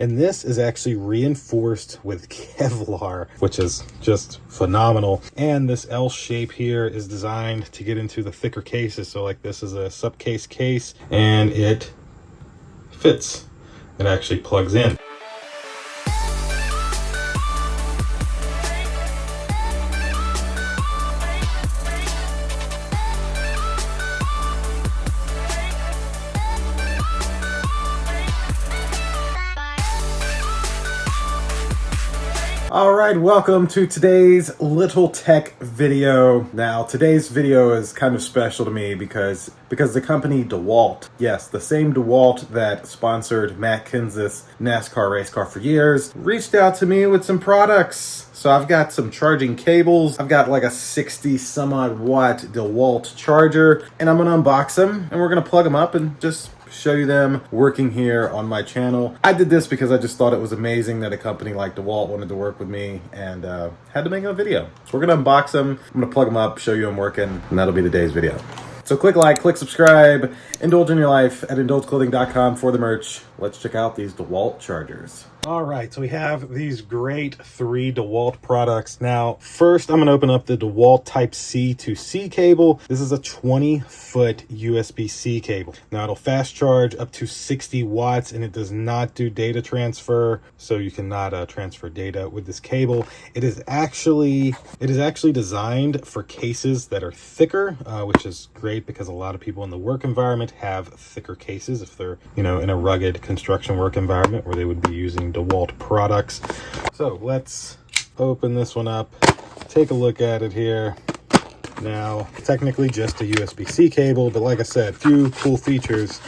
And this is actually reinforced with Kevlar, which is just phenomenal. And this L shape here is designed to get into the thicker cases. So like this is a subcase case and it fits. It actually plugs in. All right, welcome to today's little tech video. Now, today's video is kind of special to me because the company DeWalt, yes, the same DeWalt that sponsored Matt Kenseth's NASCAR race car for years, reached out to me with some products. So I've got some charging cables. I've got like a 60 some odd watt DeWalt charger, and I'm gonna unbox them and we're gonna plug them up and just show you them working here on my channel. I did this because I just thought it was amazing that a company like DeWalt wanted to work with me and had to make a video. So we're gonna unbox them, I'm gonna plug them up, show you them working, and that'll be today's video. So click like, click subscribe, indulge in your life at indulgeclothing.com for the merch. Let's check out these DeWalt chargers. All right, so we have these great 3 DeWalt products. Now, first I'm gonna open up the DeWalt Type-C to C cable. This is a 20-foot USB-C cable. Now it'll fast charge up to 60 watts and it does not do data transfer, so you cannot transfer data with this cable. It is actually designed for cases that are thicker, which is great because a lot of people in the work environment have thicker cases if they're, in a rugged construction work environment where they would be using DeWalt products. So let's open this one up, take a look at it here. Now, technically just a USB-C cable, but like I said, a few cool features.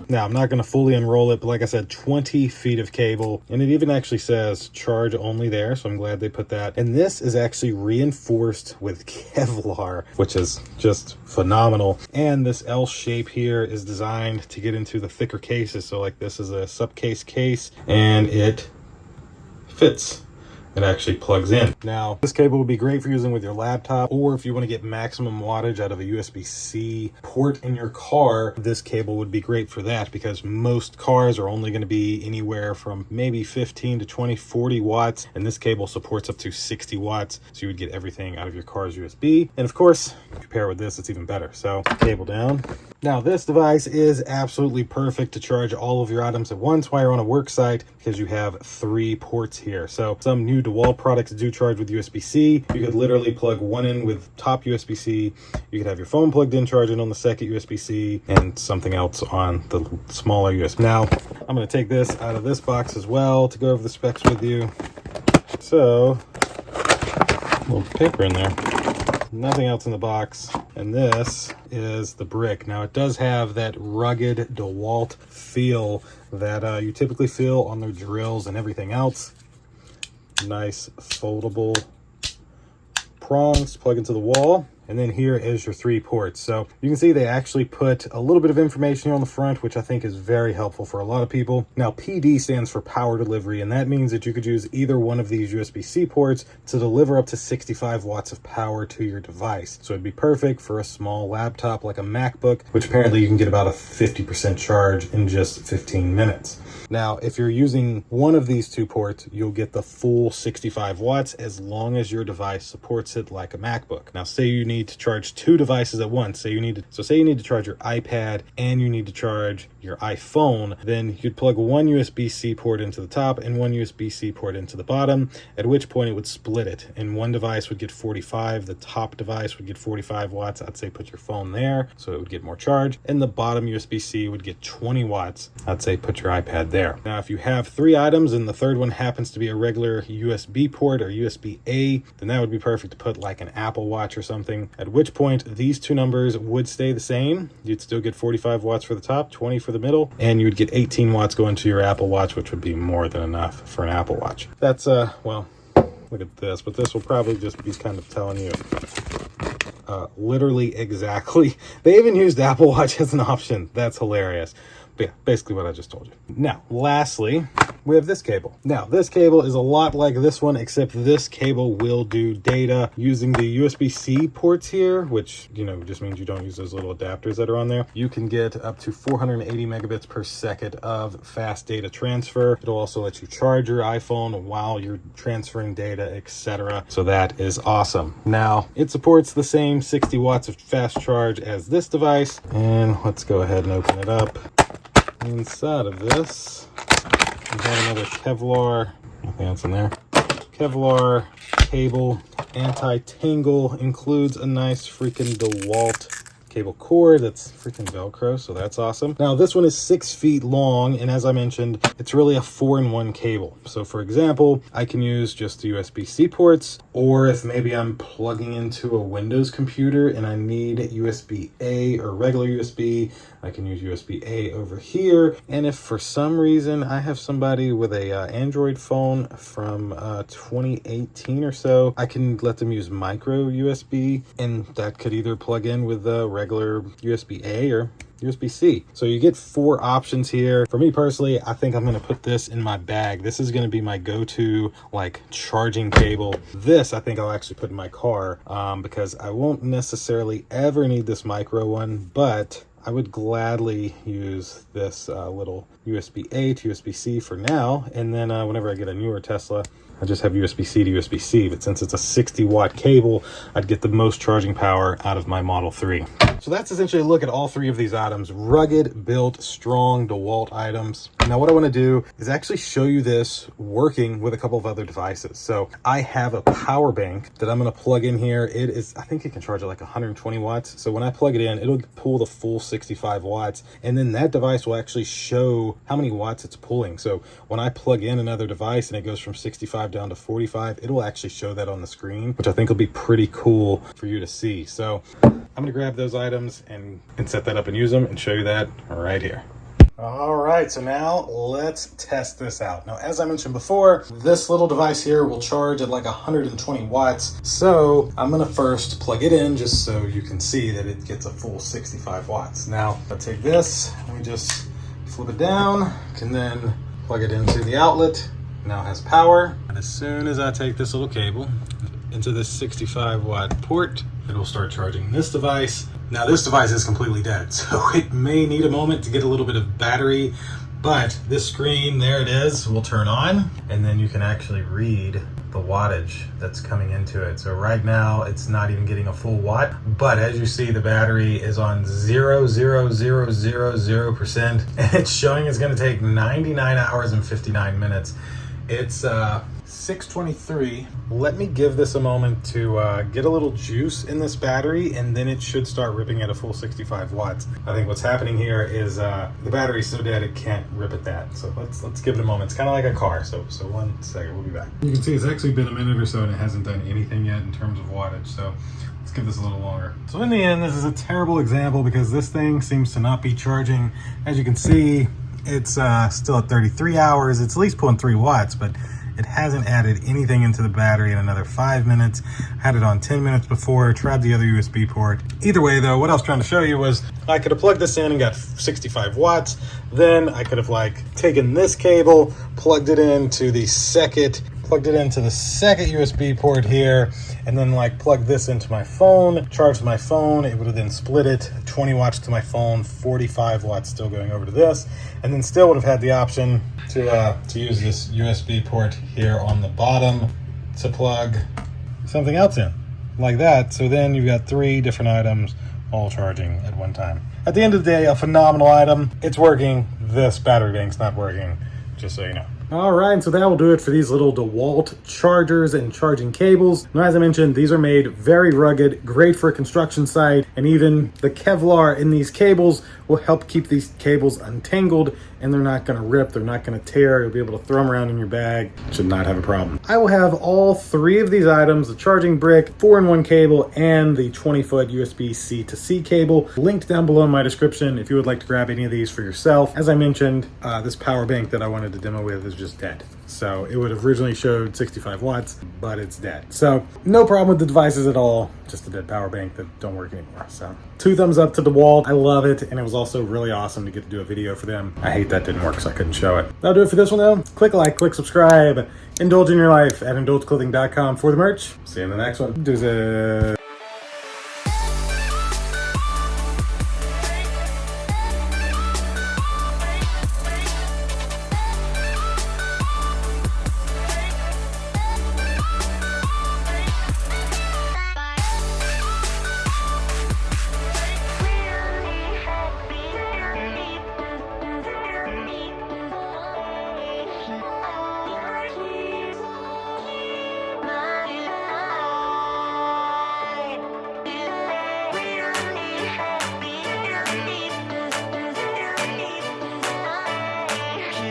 Now, I'm not going to fully unroll it, but like I said, 20 feet of cable, and it even actually says charge only there, so I'm glad they put that. And this is actually reinforced with Kevlar, which is just phenomenal. And this L shape here is designed to get into the thicker cases, so like this is a subcase case, and it fits. It actually plugs in. Now, this cable would be great for using with your laptop, or if you want to get maximum wattage out of a USB-C port in your car, this cable would be great for that because most cars are only going to be anywhere from maybe 15 to 20, 40 watts, and this cable supports up to 60 watts, so you would get everything out of your car's USB. And of course, if you pair with this, it's even better. So, cable down. Now, this device is absolutely perfect to charge all of your items at once while you're on a work site because you have 3 ports here. So some new DeWalt products do charge with USB-C. You could literally plug one in with top USB-C. You could have your phone plugged in, charging on the second USB-C, and something else on the smaller USB. Now, I'm going to take this out of this box as well to go over the specs with you. So, a little paper in there. Nothing else in the box, and this is the brick. Now it does have that rugged DeWalt feel that you typically feel on their drills and everything else. Nice foldable prongs plug into the wall, and then here is your 3 ports. So you can see they actually put a little bit of information here on the front, which I think is very helpful for a lot of people. Now, PD stands for power delivery, and that means that you could use either one of these USB-C ports to deliver up to 65 watts of power to your device. So it'd be perfect for a small laptop like a MacBook, which apparently you can get about a 50% charge in just 15 minutes. Now, if you're using one of these 2 ports, you'll get the full 65 watts as long as your device supports it like a MacBook. Now, say you need to charge 2 devices at once. Say you need to charge your iPad and you need to charge your iPhone, then you'd plug one USB-C port into the top and one USB-C port into the bottom, at which point it would split it. And one device would get 45, the top device would get 45 watts. I'd say put your phone there so it would get more charge. And the bottom USB-C would get 20 watts. I'd say put your iPad there. Now, if you have 3 items and the third one happens to be a regular USB port or USB-A, then that would be perfect to put like an Apple Watch or something, at which point these 2 numbers would stay the same. You'd still get 45 watts for the top, 20 for the middle, and you would get 18 watts going to your Apple Watch, which would be more than enough for an Apple Watch. That's, well, look at this, but this will probably just be kind of telling you literally exactly. They even used Apple Watch as an option. That's hilarious. But yeah, basically what I just told you. Now, lastly, we have this cable. Now, this cable is a lot like this one, except this cable will do data using the USB-C ports here, which, you know, just means you don't use those little adapters that are on there. You can get up to 480 megabits per second of fast data transfer. It'll also let you charge your iPhone while you're transferring data, etc. So that is awesome. Now, it supports the same 60 watts of fast charge as this device. And let's go ahead and open it up. Inside of this, we have another Kevlar, nothing else in there. Kevlar cable, anti-tangle, includes a nice freaking DeWalt cable cord that's freaking Velcro, so that's awesome. Now this one is 6 feet long, and as I mentioned, it's really a 4-in-1 cable. So for example, I can use just the USB-C ports, or if maybe I'm plugging into a Windows computer and I need USB-A or regular USB, I can use USB-A over here. And if for some reason I have somebody with a Android phone from 2018 or so, I can let them use micro USB, and that could either plug in with a regular USB-A or USB-C. So you get 4 options here. For me personally, I think I'm going to put this in my bag. This is going to be my go-to like charging cable. This I think I'll actually put in my car because I won't necessarily ever need this micro one, but I would gladly use this little USB-A to USB-C for now, and then whenever I get a newer Tesla, I just have USB-C to USB-C, but since it's a 60-watt cable, I'd get the most charging power out of my Model 3. So that's essentially a look at all 3 of these items. Rugged, built, strong DeWalt items. Now what I want to do is actually show you this working with a couple of other devices. So I have a power bank that I'm going to plug in here. It is, I think it can charge at like 120 watts. So when I plug it in, it'll pull the full 65 watts. And then that device will actually show how many watts it's pulling. So when I plug in another device and it goes from 65 down to 45, it'll actually show that on the screen, which I think will be pretty cool for you to see. So I'm gonna grab those items and set that up and use them and show you that right here. All right, so now let's test this out. Now, as I mentioned before, this little device here will charge at like 120 watts. So I'm gonna first plug it in just so you can see that it gets a full 65 watts. Now, I'll take this and we just flip it down, can then plug it into the outlet. Now it has power. And as soon as I take this little cable into this 65 watt port, it will start charging this device. Now this device is completely dead, so it may need a moment to get a little bit of battery, but this screen, there it is, will turn on, and then you can actually read the wattage that's coming into it. So right now it's not even getting a full watt, but as you see, the battery is on 0.00000%, and it's showing it's gonna take 99 hours and 59 minutes. It's 6:23. Let me give this a moment to get a little juice in this battery, and then it should start ripping at a full 65 watts. I think what's happening here is the battery's so dead it can't rip at that. So let's give it a moment. It's kind of like a car. So 1 second, we'll be back. You can see it's actually been a minute or so and it hasn't done anything yet in terms of wattage. So let's give this a little longer. So in the end, this is a terrible example because this thing seems to not be charging. As you can see, it's still at 33 hours. It's at least pulling 3 watts, but it hasn't added anything into the battery in another 5 minutes. I had it on 10 minutes before, tried the other USB port. Either way though, what I was trying to show you was I could have plugged this in and got 65 watts. Then I could have like taken this cable, plugged it into the second USB port here, and then like plugged this into my phone, charged my phone. It would have then split it, 20 watts to my phone, 45 watts still going over to this, and then still would have had the option to use this USB port here on the bottom to plug something else in like that. So then you've got 3 different items all charging at one time. At the end of the day, a phenomenal item. It's working. This battery bank's not working, just so you know. All right, so that will do it for these little DeWalt chargers and charging cables. Now, as I mentioned, these are made very rugged, great for a construction site, and even the Kevlar in these cables will help keep these cables untangled and they're not going to rip, they're not going to tear. You'll be able to throw them around in your bag. Should not have a problem. I will have all 3 of these items, the charging brick, 4-in-1 cable, and the 20-foot USB-C to C cable, linked down below in my description if you would like to grab any of these for yourself. As I mentioned, this power bank that I wanted to demo with is just dead. So it would have originally showed 65 watts, but it's dead. So no problem with the devices at all, just a dead power bank that don't work anymore. So 2 thumbs up to DeWalt. I love it, and it was also really awesome to get to do a video for them. I hate that didn't work, so I couldn't show it. That'll do it for this one though. Click like, click subscribe, indulge in your life at indulgeclothing.com for the merch. See you in the next one. Deuces.